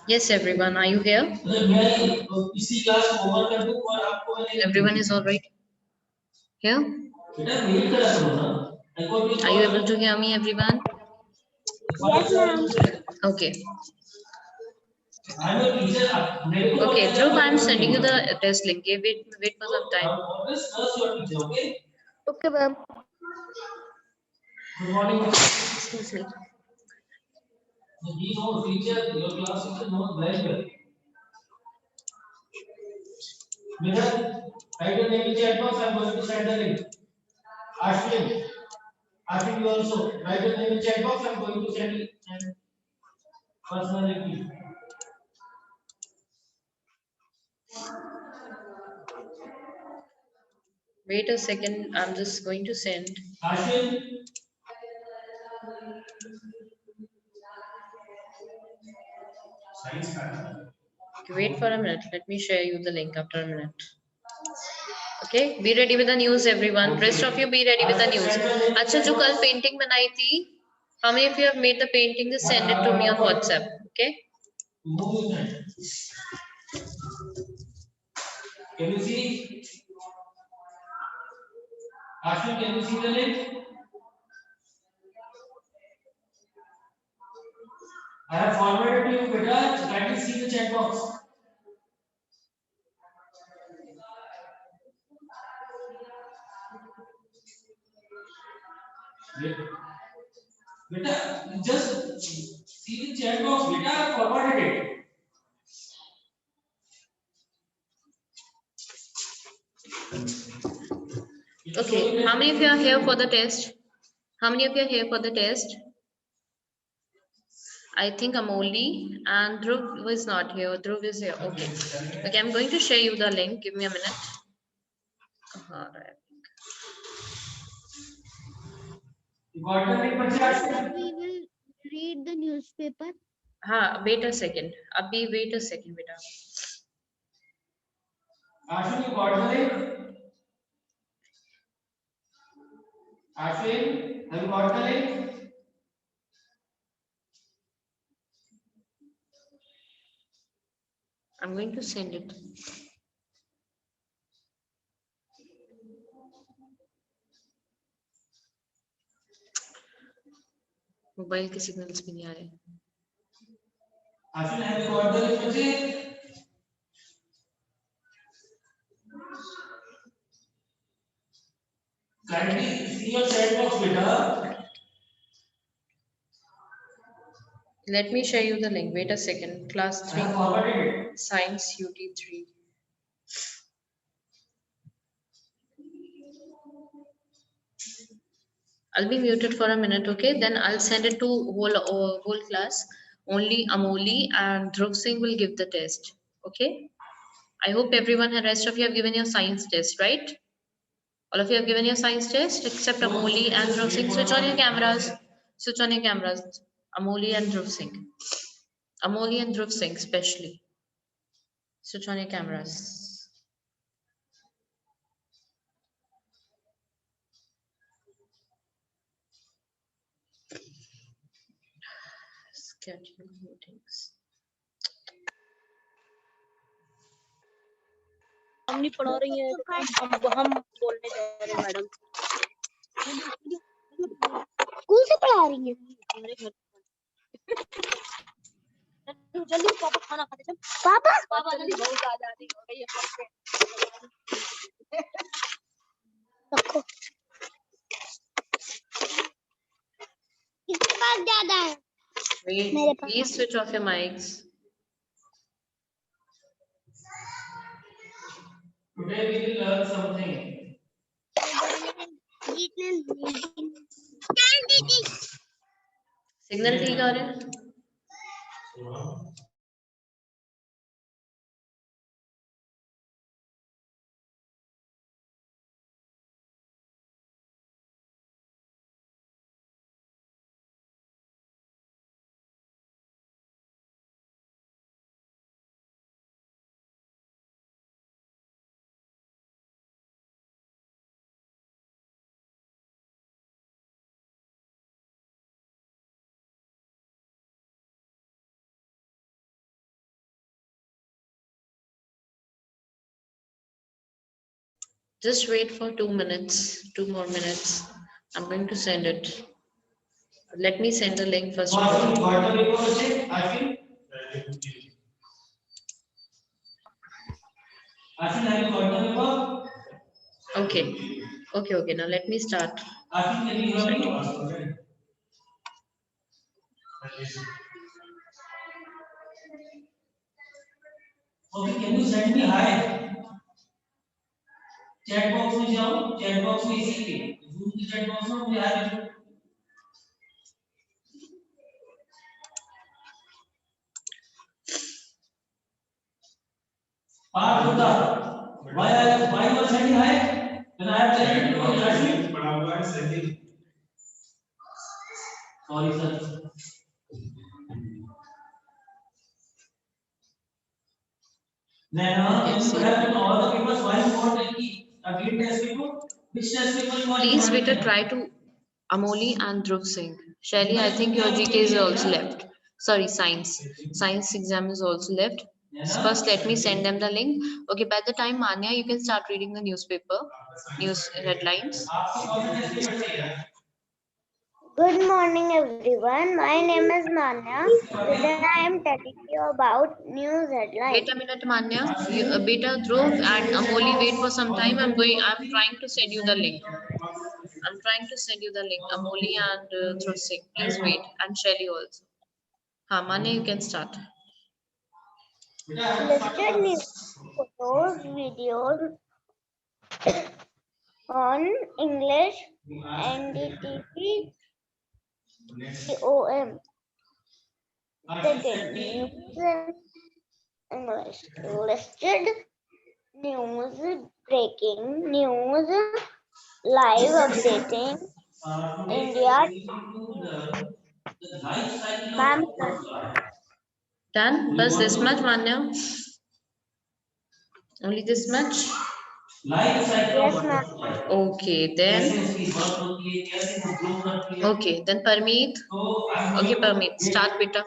Yes, everyone, are you here? Everyone is all right here? Are you able to hear me, everyone? Yes, ma'am. Okay. Okay, Dhruv, I'm sending you the test link. Okay, wait for some time. Okay, ma'am. Excuse me. Write your name in chat box. I'm going to send the link. Ashwin, you also write your name in chat box. I'm going to send it personally. Wait a second. I'm just going to send. Ashwin. Okay, wait for a minute. Let me share you the link after a minute. Okay, be ready with the news, everyone. Rest of you be ready with the news. अच्छा जो कल painting बनाई थी, how many of you have made the painting? Just send it to me on WhatsApp. Okay. Can you see? Ashwin, can you see the link? I have forwarded to you, beta. Kindly see the chat box. Beta, just see the chat box. Beta, I forwarded it. Okay, how many of you are here for the test? How many of you are here for the test? I think Amoli and Dhruv was not here. Dhruv is here. Okay. Okay, I'm going to share you the link. Give me a minute. All right. You got the link, Bachcha? We will read the newspaper. हाँ, wait a second. अभी wait a second, बेटा. Ashwin, you got the link? Ashwin, have you got the link? I'm going to send it. Mobile के signals भी नहीं आ रहे. Ashwin, have you got the link, बच्चे? Kindly see your chat box, beta. Let me share you the link. Wait a second. Class 3 Science UT3. I'll be muted for a minute, okay? Then I'll send it to whole class. Only Amoli and Dhruv Singh will give the test, okay? I hope everyone, the rest of you have given your science test, right? All of you have given your science test except Amoli and Dhruv Singh. Switch on your cameras. Switch on your cameras. Amoli and Dhruv Singh. Amoli and Dhruv Singh, especially. Switch on your cameras. Schedule meetings. हम नहीं पढ़ा रही है, हम बोलने जा रहे हैं मैडम. स्कूल से पढ़ा रही है. हमारे घर जल्दी पापा खाना खाते चल. पापा जल्दी बहुत आजादी हो गई है. रखो. किसके पास ज्यादा है? Wait, please switch off your mics. Today we will learn something. Signal ठीक आ रहे हैं? Just wait for 2 minutes, 2 more minutes. I'm going to send it. Let me send the link first of all. Okay. Okay. Now let me start. Setting. Okay, can you send me hi? Chat box में जाओ, chat box में इसी पे zoom की chat box में मुझे हाय भेजो। Partha Gupta, why you are sending hi? When I have sent it to Rashmi पड़ा हुआ है sending. Sorry sir. Then you have to all the papers. Why you want again test paper? Which test paper you want? Please, Vita, try to Amoli and Dhruv Singh. Shelly, I think your GK is also left. Sorry, science. Science exam is also left. So first, let me send them the link. Okay, by the time Manya, you can start reading the newspaper, news headlines. Good morning, everyone. My name is Manya. Today I am telling you about news headlines. Wait a minute, Manya. Beta, Dhruv and Amoli, wait for some time. I'm trying to send you the link. I'm trying to send you the link. Amoli and Dhruv Singh. Please wait. And Shelly also. Ha, Manya, you can start. Listed news, photos, videos on English, NDTV, COM. The news in English. Listed news, breaking news, live updating, India. Ma'am, Done? Bus this much, Manya? Only this much? yes, ma'am. Okay, then. Okay, then Parmeet. Okay, Parmeet, start beta.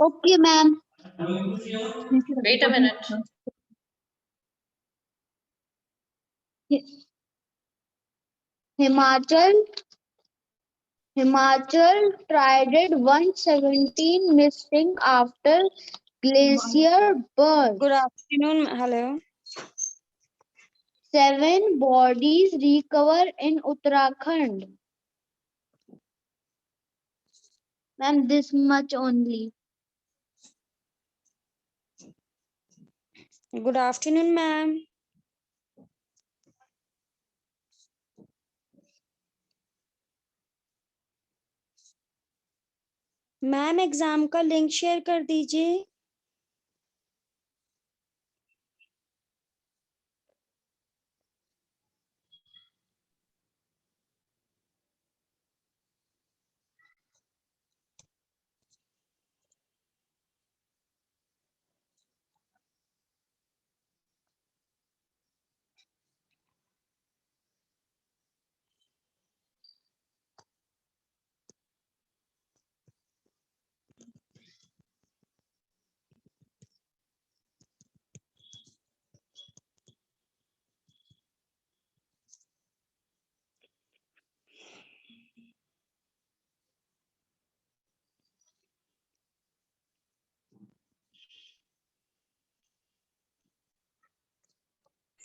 Okay, ma'am. Wait a minute. Himachal tried 117 missing after glacier burst. Good afternoon. Hello. 7 bodies recovered in Uttarakhand. Ma'am, this much only. Good afternoon, ma'am. Ma'am exam का link share कर दीजिए।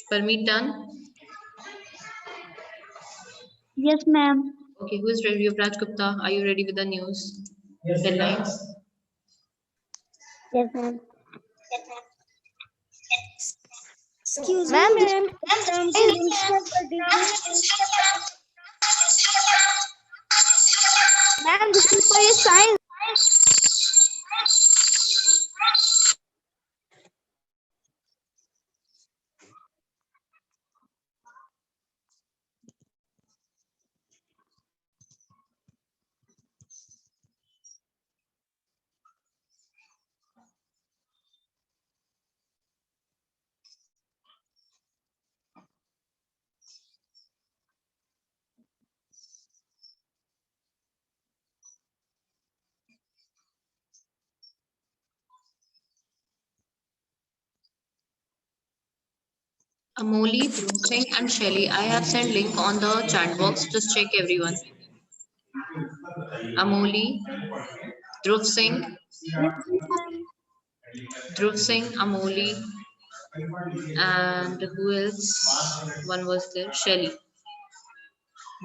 Parmeet done? Yes, ma'am. Okay, who is ready? Yuvraj Gupta, are you ready with the news? Yes, Headlines? Yes, ma'am. Excuse me, Ma'am, ma'am exam की link share कर दीजिए। Ma'am, this is for your science. Amoli, Dhruv Singh and Shelly. I have sent link on the chat box. Just check everyone. Amoli, Dhruv Singh, Amoli, and who else? One was there, Shelly.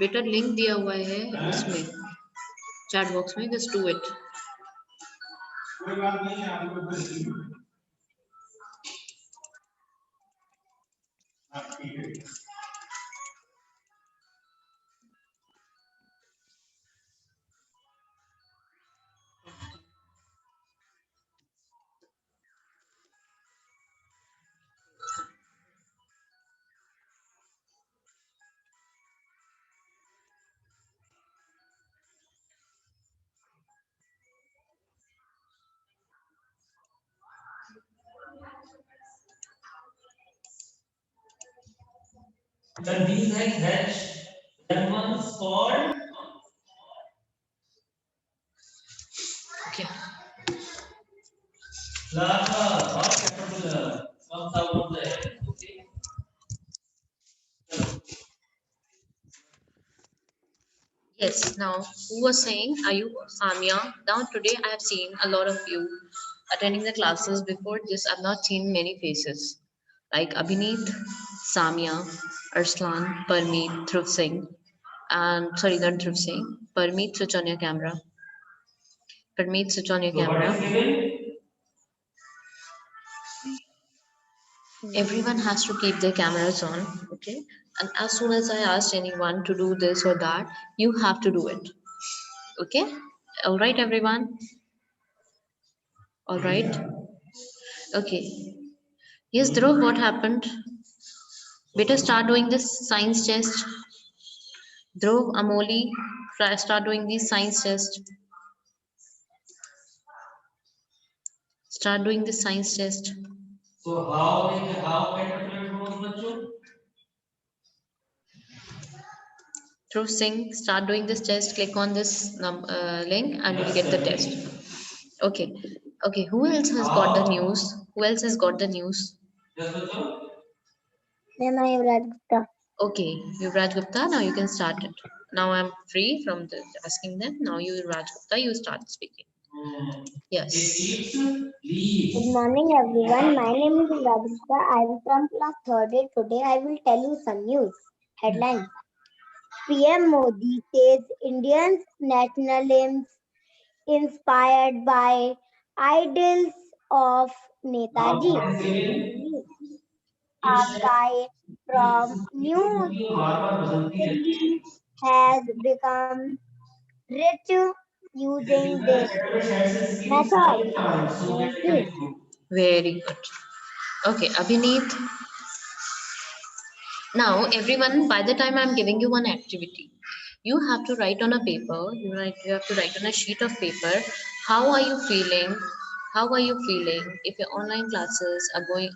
बेटा link दिया हुआ है उसमें chat box में, just do it. Then these eggs hatch. Then one's called. Okay. Larva or caterpillar comes out of the egg. Okay. Yes, now who was saying, are you Samia? Now today I have seen a lot of you attending the classes. Before this, I've not seen many faces like Abhineet, Samia, Arslan, Parmeet, Dhruv Singh, and sorry, not Dhruv Singh, Parmeet, switch on your camera. Parmeet, switch on your So what is camera. given? Everyone has to keep their cameras on, okay? And as soon as I asked anyone to do this or that, you have to do it, okay? All right, everyone? All right? Okay. Yes, Dhruv, what happened? Better start doing this science test. Dhruv, Amoli, start doing these science test. Start doing this science test. So how caterpillar grows, बच्चों? Dhruv Singh, start doing this test. Click on this link and you'll get the test. Okay. Okay, who else has got the news? Who else has got the news? Yes, बच्चों? Ma'am, I am Radhika. Okay, Yuvraj Gupta, now you can start it. Now I'm free from asking them. Now you, Yuvraj Gupta, you start speaking. It Yes. eats Good leaves. morning, everyone. My name is Radhika. I am from class 3rd. Today, I will tell you some news. Headline: PM Modi says Indians' national hymns inspired by idols of Now Netaji. what is given? A guide from New बार-बार बदलती है. Delhi has become rich using this method. Thank you. Very good. Okay, Abhineet. Now, everyone, by the time I'm giving you one activity, you have to write on a paper, you have to write on a sheet of paper, how are you feeling? How are you feeling if your online classes are going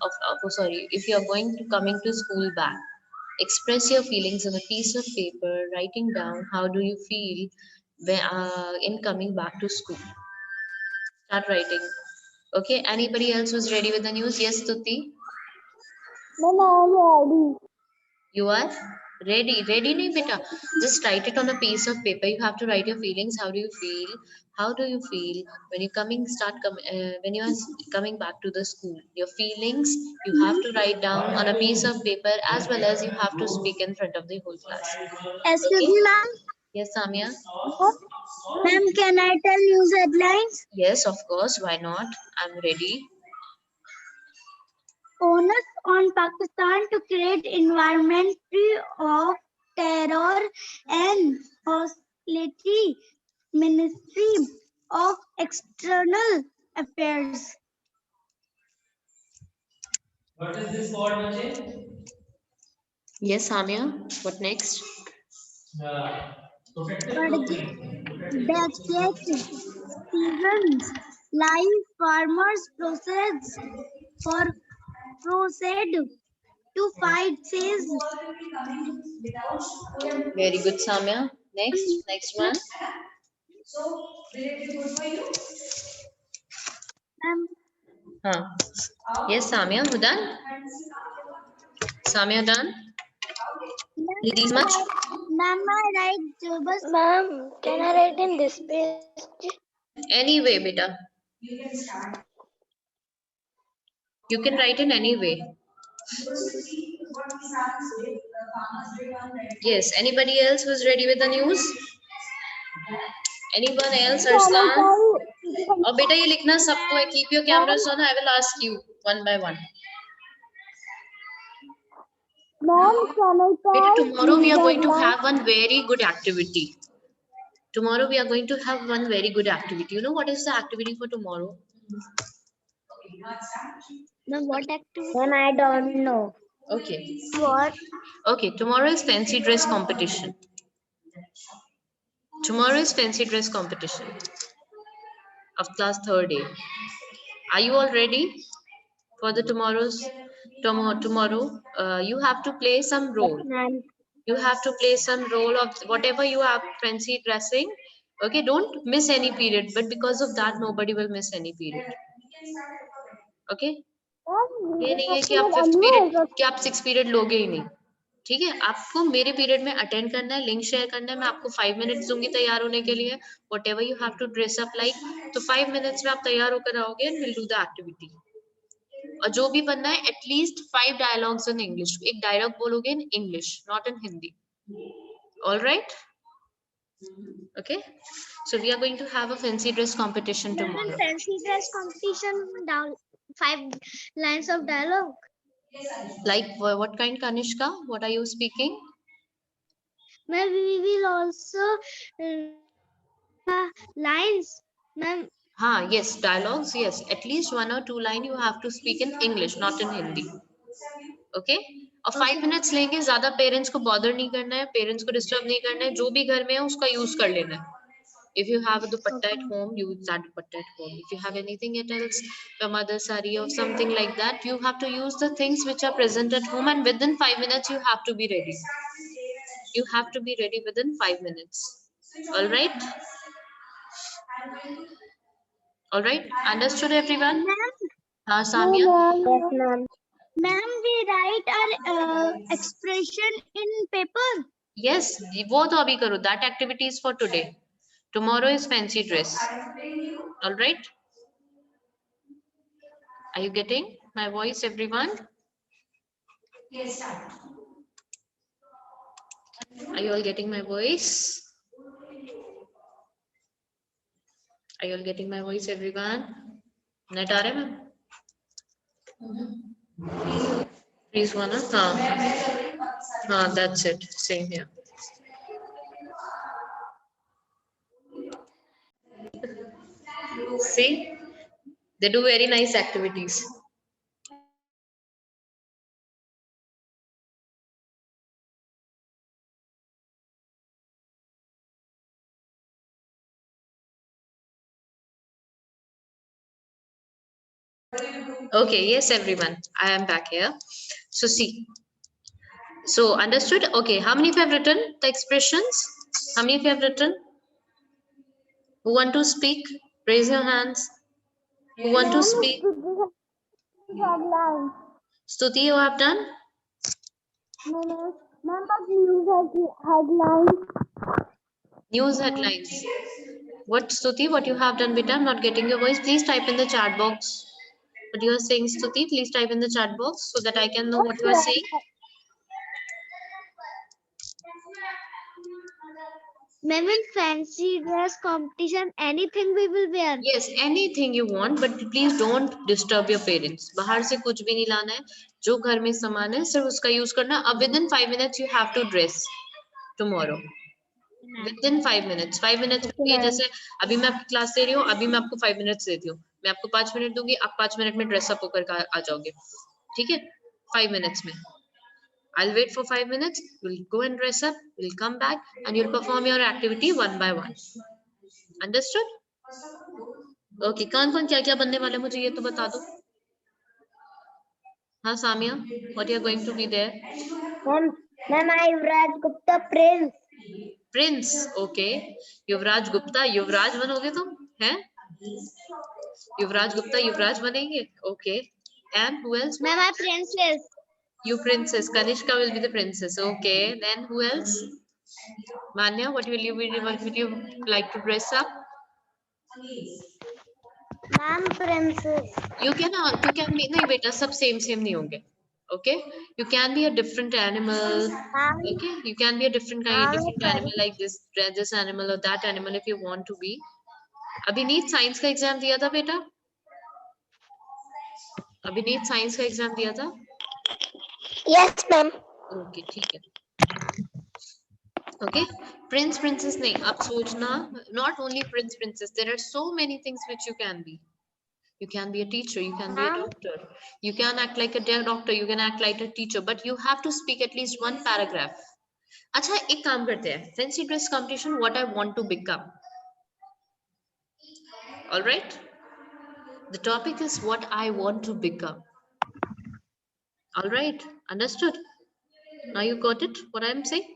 if you're going to coming to school back? Express your feelings on a piece of paper, writing down how do you feel in coming back to school. Start writing. Okay, anybody else who's ready with the news? Yes, Tuti? Ma'am, I am ready. You are ready? Ready, nahi beta? Just write it on a piece of paper. You have to write your feelings. How do you feel? How do you feel when you when you are coming back to the school? Your feelings you have to write down on a piece of paper, as well as you have to speak in front of the whole class. Excuse Okay? me, ma'am. Yes, Samia. Ma'am, can I tell news headlines? Yes, of course. Why not? I'm ready. Onus on Pakistan to create environment free of terror and hostility. Ministry of External Affairs. What is this called, बच्चे? Yes, Samia. What next? Protective clothing. Budget seasons. Live farmers proceed to fight says Very good, Samia. Next one. ma'am. Huh. Yes, Samia. Who done? Samia done? These much? Ma'am, I write syllabus. Ma'am, can I write in this page? Anyway, beta. You can write in any way. Yes, anybody else who's ready with the news? Anyone else? Arslan? और बेटा ये लिखना सबको है. Keep your cameras on. I will ask you one by one. Ma'am, can I Beta, tell tomorrow we are going to deadline? have one very good activity. Tomorrow we are going to have one very good activity. You know what is the activity for tomorrow? Ma'am, what activity? Ma'am, I don't know. Okay. What? Okay, tomorrow is fancy dress competition. Tomorrow is fancy dress competition of class 3rd A. Are you all ready for the tomorrow? You have to play some role. Ma'am, You have to play some role of whatever you have fancy dressing. Okay, don't miss any period, but because of that nobody will miss any period. Okay, ये नहीं है कि आप 5th period कि आप 6th period लोगे ही नहीं. ठीक है, आपको मेरे पीरियड में अटेंड करना है, लिंक शेयर करना है. मैं आपको 5 मिनट्स दूंगी तैयार होने के लिए. Whatever you have to dress up like, तो 5 मिनट्स में आप तैयार होकर आओगे and will do the activity. और जो भी बनना है एटलीस्ट 5 डायलॉग्स इन इंग्लिश. एक डायलॉग बोलोगे in English, not in Hindi. All right? Okay. So we are going to have a fancy dress competition Ma'am, tomorrow. fancy dress competition. Down 5 lines of dialogue. Like what kind, Kanishka? What are you speaking? Ma'am, we will also lines. Ma'am, Yes, dialogues. Yes, at least 1 or 2 line you have to speak in English, not in Hindi. Okay? और 5 minutes लेंगे. ज्यादा parents को bother नहीं करना है, parents को disturb नहीं करना है. जो भी घर में है उसका यूज कर लेना है. If you have a dupatta at home, use that dupatta at home. If you have anything else, your mother's saree or something like that, you have to use the things which are present at home, and within 5 minutes you have to be ready. You have to be ready within 5 minutes. All right? All right? Understood everyone? Samia? yes, ma'am. ma'am, we write our expression in paper. Yes, वो तो अभी करो. That activity is for today. Tomorrow is fancy dress. All right? Are you getting my voice, everyone? Are you all getting my voice? Are you all getting my voice, everyone? Net आ रहा है ma'am? Please wanna? हाँ, that's it. Same here. See, they do very nice activities. Okay, yes, everyone. I am back here. So see. So understood? Okay, how many of you have written the expressions? How many of you have written? Who want to speak? Raise your hands. Who want to speak? Stuti, you have done? Ma'am, but news headlines. News headlines. What, Stuti, what you have done, beta? I'm not getting your voice. Please type in the chat box. What you are saying, Stuti, please type in the chat box so that I can know what you are saying. Ma'am, in fancy dress competition, anything we will wear. Yes, anything you want, but please don't disturb your parents. बाहर से कुछ भी नहीं लाना है. जो घर में सामान है सिर्फ उसका यूज करना. अब within 5 minutes you have to dress tomorrow. Within 5 minutes. 5 minutes में जैसे अभी मैं आपकी क्लास ले रही हूँ, अभी मैं आपको 5 minutes देती हूँ. मैं आपको 5 मिनट दूंगी, आप 5 मिनट में ड्रेस अप होकर आ जाओगे. ठीक है? 5 minutes में. I'll wait for 5 minutes. We'll go and dress up. We'll come back and you'll perform your activity one by one. Understood? Okay. कौन-कौन क्या-क्या बनने वाला है मुझे ये तो बता दो. हाँ Samia, what you are going to be there? Ma'am, I Yuvraj Gupta Prince. Prince. Okay. युवराज गुप्ता, युवराज बनोगे तुम? हैं? युवराज गुप्ता, युवराज बनेंगे? Okay. And who else? Ma'am, I princess. You princess. Kanishka will be the princess. Okay. Then who else? Manya, what will you like to dress up? Ma'am, princess. You can be नहीं बेटा सब same नहीं होंगे. Okay. You can be a different animal. Ma'am, Okay. You can be a different animal like this animal or that animal if you want to be. अभिनीत science का exam दिया था बेटा? अभिनीत साइंस का एग्जाम दिया था? Yes, ma'am. ओके ठीक है. Okay, prince princess नहीं. अब सोचना, not only prince princess, there are so many things which you can be. You can be a teacher, you can be a doctor, you can act like a doctor, you can act like a teacher, but you have to speak at least one paragraph. अच्छा एक काम करते हैं, fancy dress competition, what I want to become. All right, the topic is what I want to become. All right, understood? Now you got it, what I'm saying?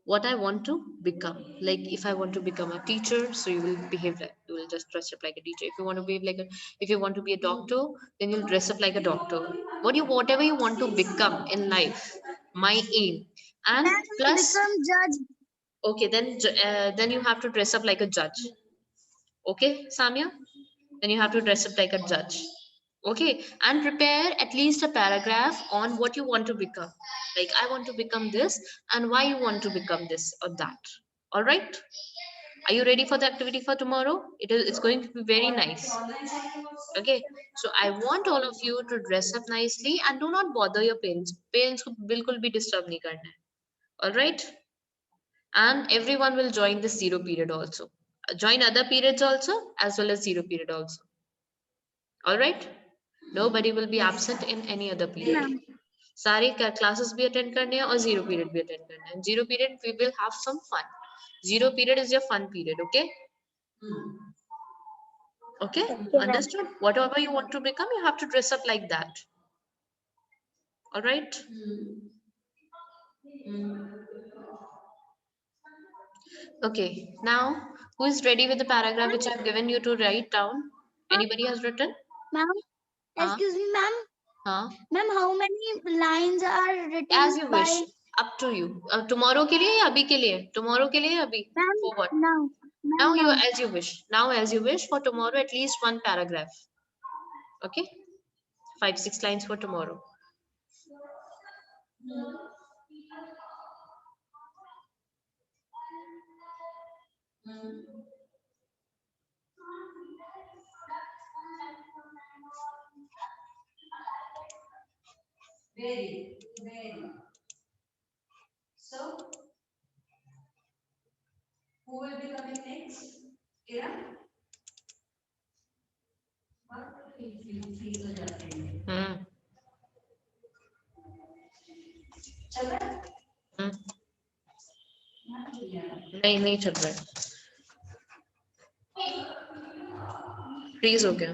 What I want to become. Like if I want to become a teacher, so you will behave like, you will just dress up like a teacher. If you want to behave like if you want to be a doctor, then you'll dress up like a doctor. Whatever you want to become in life, my aim. And plus, Become judge. okay, then you have to dress up like a judge. Okay, Samia? Then you have to dress up like a judge. Okay, and prepare at least a paragraph on what you want to become. Like I want to become this and why you want to become this or that. All right, are you ready for the activity for tomorrow? It's going to be very nice. Okay, so I want all of you to dress up nicely and do not bother your parents को बिल्कुल भी disturb नहीं करना है. All right, and everyone will join this zero period also. Join other periods also as well as zero period also. All right, nobody will be absent in any other period. सारे classes भी attend करने हैं और zero period भी attend करना है. Zero period we will have some fun. Zero period is your fun period. Okay. Okay, understood? Whatever you want to become, you have to dress up like that. All right. Okay, now who is ready with the paragraph which I've given you to write down? Anybody has written? Ma'am, excuse me, ma'am. Ma'am, how many lines are written As you wish. Up to you. Tomorrow के लिए या अभी के लिए? Tomorrow के लिए या अभी? Ma'am, For what? now. Now you as you wish. Now as you wish. For tomorrow, at least one paragraph. Okay, 5-6 lines for tomorrow. Very. So, who will be coming next? Kira? नहीं चल रहा है. Freeze हो गया.